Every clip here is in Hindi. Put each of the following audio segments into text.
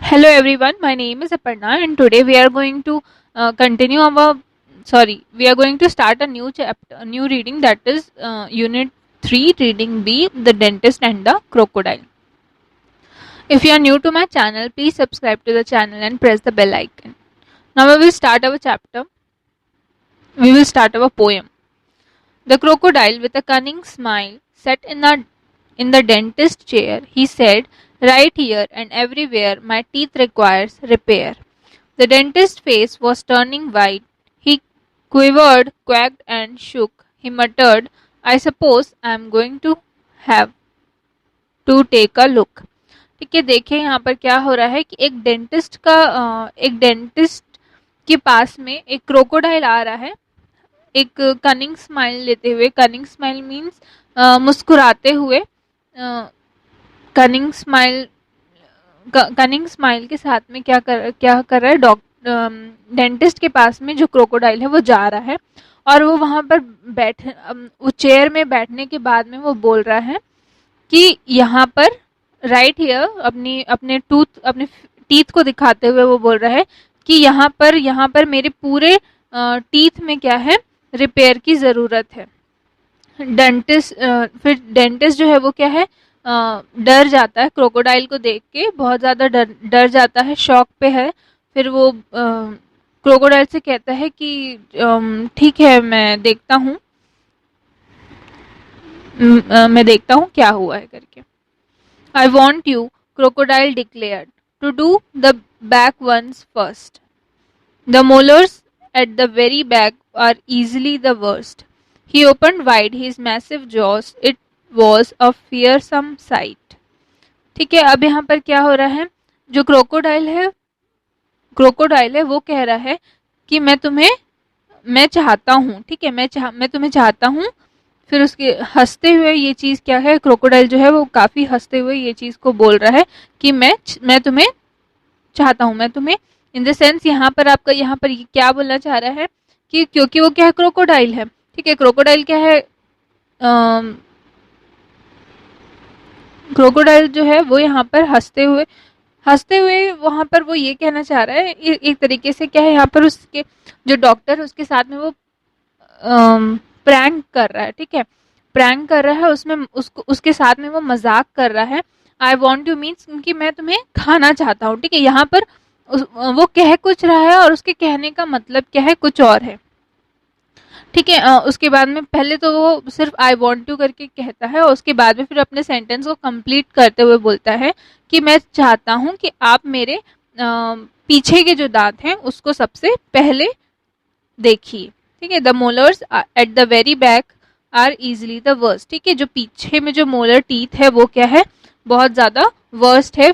Hello everyone, my name is Aparna and today we are going to we are going to start a new chapter, a new reading, that is Unit 3, Reading B, The Dentist and the Crocodile. If you are new to my channel, please subscribe to the channel and press the bell icon. Now we will start our chapter. We will start our poem. The crocodile, with a cunning smile, sat in the dentist chair. He said, "Right here and everywhere my teeth requires repair." The dentist's face was turning white. He quivered, quacked, and shook. He muttered, "I suppose I am going to have to take a look." ठीक है, देखिए यहाँ पर क्या हो रहा है कि एक डेंटिस्ट के पास में एक क्रोकोडाइल आ रहा है, एक कनिंग स्माइल लेते हुए। कनिंग स्माइल मीन्स मुस्कुराते हुए। कनिंग स्माइल कनिंग स्माइल के साथ में क्या कर रहा है, डेंटिस्ट के पास में जो क्रोकोडाइल है वो जा रहा है और वो वहां पर वो चेयर में बैठने के बाद में वो बोल रहा है कि यहाँ पर राइट हियर, अपने टीथ को दिखाते हुए वो बोल रहा है कि यहाँ पर मेरे पूरे टीथ में क्या है, रिपेयर की ज़रूरत है। फिर डेंटिस्ट जो है वो क्या है, डर जाता है क्रोकोडाइल को देख के, बहुत ज़्यादा डर जाता है, शॉक पे है। फिर वो क्रोकोडाइल से कहता है कि ठीक है, मैं देखता हूँ क्या हुआ है करके। "I want you," crocodile declared, "to do the back ones first. The molars at the very back are easily the worst." He opened wide his massive jaws. It was a fearsome sight. ठीक है, अब यहाँ पर क्या हो रहा है, जो क्रोकोडाइल है वो कह रहा है कि मैं चाहता हूँ, ठीक है, मैं तुम्हें चाहता हूँ। फिर उसके हंसते हुए ये चीज़ क्या है, क्रोकोडाइल जो है वो काफ़ी हंसते हुए ये चीज़ को बोल रहा है कि मैं तुम्हें चाहता हूँ, मैं तुम्हें, इन द सेंस यहाँ पर ये क्या बोलना चाह रहा है कि क्योंकि वो क्या है, क्रोकोडाइल है। ठीक है, क्रोकोडाइल क्या है, क्रोकोडाइल जो है वो यहाँ पर हंसते हुए वहां पर वो ये कहना चाह रहा है, एक तरीके से क्या है, यहाँ पर उसके जो डॉक्टर उसके साथ में वो प्रैंक कर रहा है। ठीक है, प्रैंक कर रहा है, उसमें उसके साथ में वो मजाक कर रहा है। आई वॉन्ट यू मीन्स कि मैं तुम्हें खाना चाहता हूँ। ठीक है, यहाँ पर वो कह कुछ रहा है और उसके कहने का मतलब क्या है, कुछ और है। ठीक है, उसके बाद में पहले तो वो सिर्फ आई वॉन्ट टू करके कहता है और उसके बाद में फिर अपने सेंटेंस को कंप्लीट करते हुए बोलता है कि मैं चाहता हूँ कि आप मेरे पीछे के जो दांत हैं उसको सबसे पहले देखिए। ठीक है, the molars at the very back are easily the worst. ठीक है, जो पीछे में जो मोलर टीथ है वो क्या है, बहुत ज्यादा वर्स्ट है।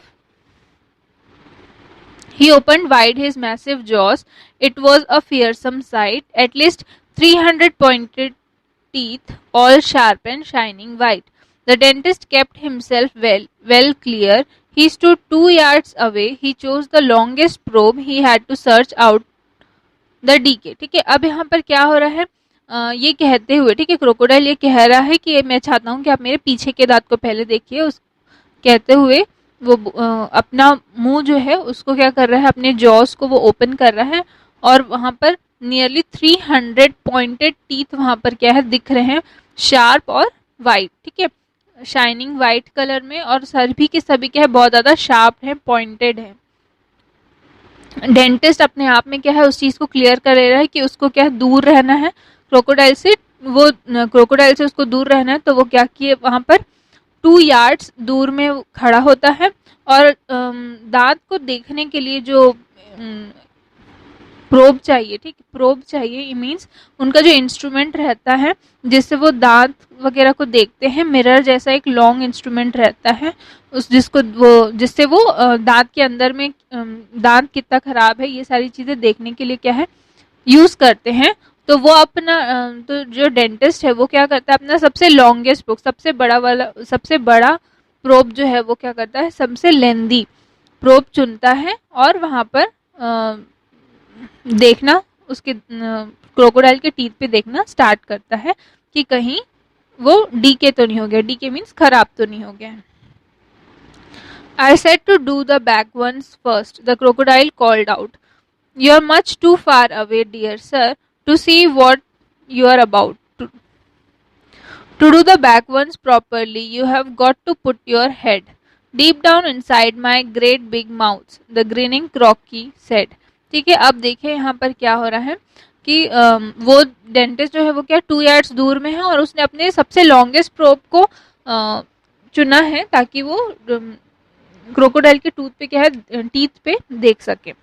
He opened wide his massive jaws. It was a fearsome sight. At least 300 pointed teeth, all sharp and shining white. The dentist kept himself well clear. He stood 2 yards away. He chose the longest probe. He had to search out the decay. ठीक है, अब यहाँ पर क्या हो रहा है, ये कहते हुए, ठीक है, क्रोकोडाइल ये कह रहा है कि मैं चाहता हूँ कि आप मेरे पीछे के दांत को पहले देखिए। उस कहते हुए वो अपना मुंह जो है उसको क्या कर रहा है, अपने जॉस को वो ओपन कर रहा है और वहां पर नियरली 300 पॉइंटेड टीथ वहां पर क्या है, दिख रहे हैं, शार्प और वाइट। ठीक है, शाइनिंग वाइट कलर में, और सभी के सभी क्या है, बहुत ज्यादा शार्प है, पॉइंटेड है। डेंटिस्ट अपने आप में क्या है, उस चीज को क्लियर कर ले रहा है कि उसको क्या है, दूर रहना है क्रोकोडाइल से। क्रोकोडाइल से उसको दूर रहना है, तो वो क्या किए, वहां पर 2 yards दूर में खड़ा होता है और दांत को देखने के लिए जो प्रोब चाहिए, ठीक, प्रोब चाहिए, मीन्स उनका जो इंस्ट्रूमेंट रहता है जिससे वो दांत वगैरह को देखते हैं, मिरर जैसा एक लॉन्ग इंस्ट्रूमेंट रहता है, जिससे वो दांत के अंदर में दांत कितना खराब है ये सारी चीजें देखने के लिए क्या है, यूज करते हैं। तो वो तो जो डेंटिस्ट है वो क्या करता है, अपना सबसे लॉन्गेस्ट प्रोब, सबसे बड़ा प्रोब जो है वो क्या करता है, सबसे लेंदी प्रोब चुनता है और वहां पर देखना, उसके क्रोकोडाइल के टीथ पे देखना स्टार्ट करता है कि कहीं वो डीके तो नहीं हो गया। डीके मीन्स खराब तो नहीं हो गया। I said to do the back ones first, the crocodile called out. You're much too far away, dear sir, to see what you are about. To do the back ones properly, you have got to put your head deep down inside my great big mouth, the grinning crocky said. ठीक है, अब देखिए यहाँ पर क्या हो रहा है कि वो डेंटिस्ट जो है वो क्या 2 यार्ड्स दूर में है और उसने अपने सबसे लॉन्गेस्ट प्रोब को चुना है ताकि वो क्रोकोडाइल के टूथ पे क्या है, टीथ पे देख सके।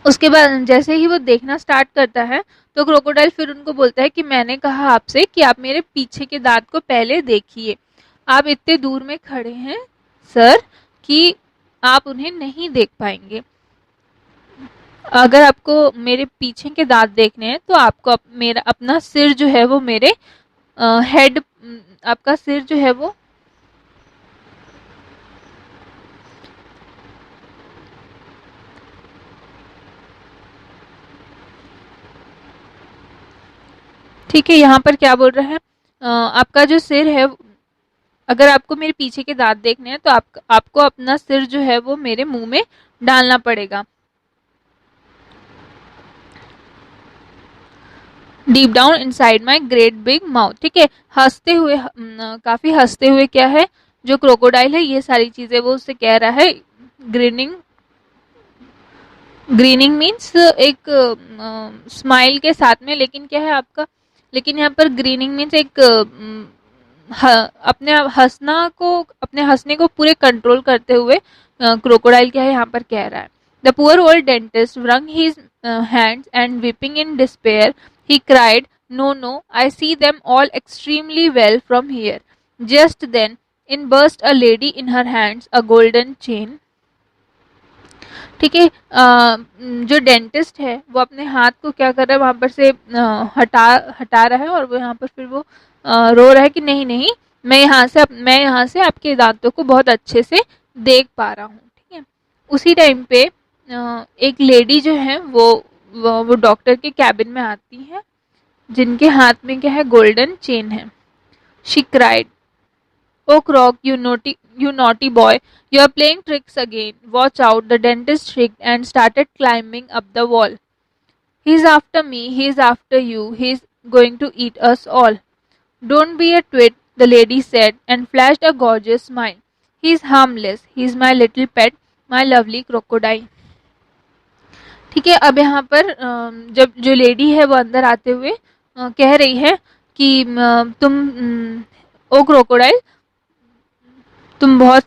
उसके बाद जैसे ही वो देखना स्टार्ट करता है तो क्रोकोडाइल फिर उनको बोलता है कि मैंने कहा आपसे कि आप मेरे पीछे के दांत को पहले देखिए, आप इतने दूर में खड़े हैं सर कि आप उन्हें नहीं देख पाएंगे। अगर आपको मेरे पीछे के दांत देखने हैं तो आपको मेरा अपना सिर जो है वो मेरे हेड, आपका सिर जो है वो ठीक है, यहाँ पर क्या बोल रहा है, आपका जो सिर है, अगर आपको मेरे पीछे के दांत देखने हैं तो आपको अपना सिर जो है वो मेरे मुंह में डालना पड़ेगा। Deep down inside my great big mouth. ठीक है, हंसते हुए काफी हंसते हुए क्या है जो क्रोकोडाइल है ये सारी चीजें वो उससे कह रहा है। ग्रीनिंग, ग्रीनिंग मीन्स एक स्माइल के साथ में, लेकिन क्या है आपका, लेकिन यहाँ पर ग्रीनिंग मीन्स एक अपने हंसना को, अपने हंसने को पूरे कंट्रोल करते हुए क्रोकोडाइल क्या है यहाँ पर कह रहा है। The poor old dentist wrung his hands and weeping in despair he cried, no, I see them all extremely well from here. Just then in burst a lady, in her hands a golden chain. ठीक है, जो डेंटिस्ट है वो अपने हाथ को क्या कर रहा है, वहां पर से हटा रहा है और वो यहाँ पर फिर वो रो रहा है कि नहीं, मैं यहाँ से आपके दांतों को बहुत अच्छे से देख पा रहा हूँ। ठीक है, उसी टाइम पे एक लेडी जो है वो डॉक्टर के कैबिन में आती है जिनके हाथ में क्या है, गोल्डन चेन है। She cried, Oh Croc, you naughty boy, you are playing tricks again. Watch out, the dentist shrieked and started climbing up the wall. He's after me, he's after you, he's going to eat us all. Don't be a twit, the lady said and flashed a gorgeous smile. He's harmless, he's my little pet, my lovely crocodile. ठीक है, अब यहाँ पर जब जो लेडी है वो अंदर आते हुए कह रही है कि तुम ओ क्रोकोडाइल, तुम बहुत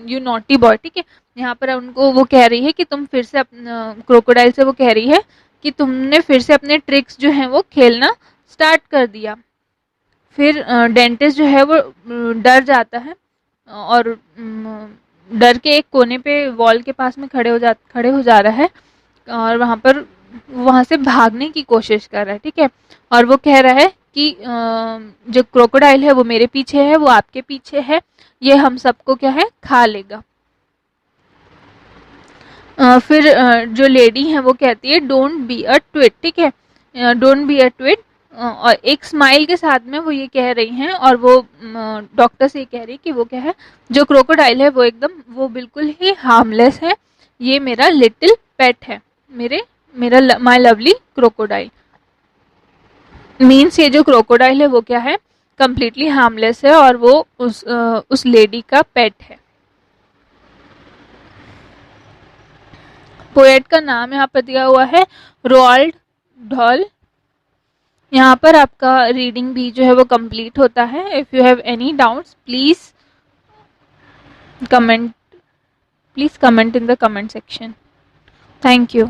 यू नॉटी बॉय। ठीक है, यहाँ पर उनको वो कह रही है कि तुम फिर से क्रोकोडाइल से वो कह रही है कि तुमने फिर से अपने ट्रिक्स जो हैं वो खेलना स्टार्ट कर दिया। फिर डेंटिस्ट जो है वो डर जाता है और डर के एक कोने पे वॉल के पास में खड़े हो जा रहा है और वहाँ से भागने की कोशिश कर रहा है। ठीक है, और वो कह रहा है कि जो क्रोकोडाइल है वो मेरे पीछे है, वो आपके पीछे है, ये हम सबको क्या है, खा लेगा। फिर जो लेडी है वो कहती है डोंट बी अ ट्विट। ठीक है, डोंट बी अ ट्विट, और एक स्माइल के साथ में वो ये कह रही हैं और वो डॉक्टर से ये कह रही है कि वो क्या है, जो क्रोकोडाइल है वो एकदम, वो बिल्कुल ही हार्मलेस है, ये मेरा लिटिल पेट है, मेरा माय लवली क्रोकोडाइल। मीन्स ये जो क्रोकोडाइल है वो क्या है, कंप्लीटली हार्मलेस है और वो उस लेडी का पेट है। पोएट का नाम यहाँ पर दिया हुआ है रोआल्ड डॉल। यहाँ पर आपका रीडिंग भी जो है वो कंप्लीट होता है। If you have any doubts please comment in the comment section. Thank you.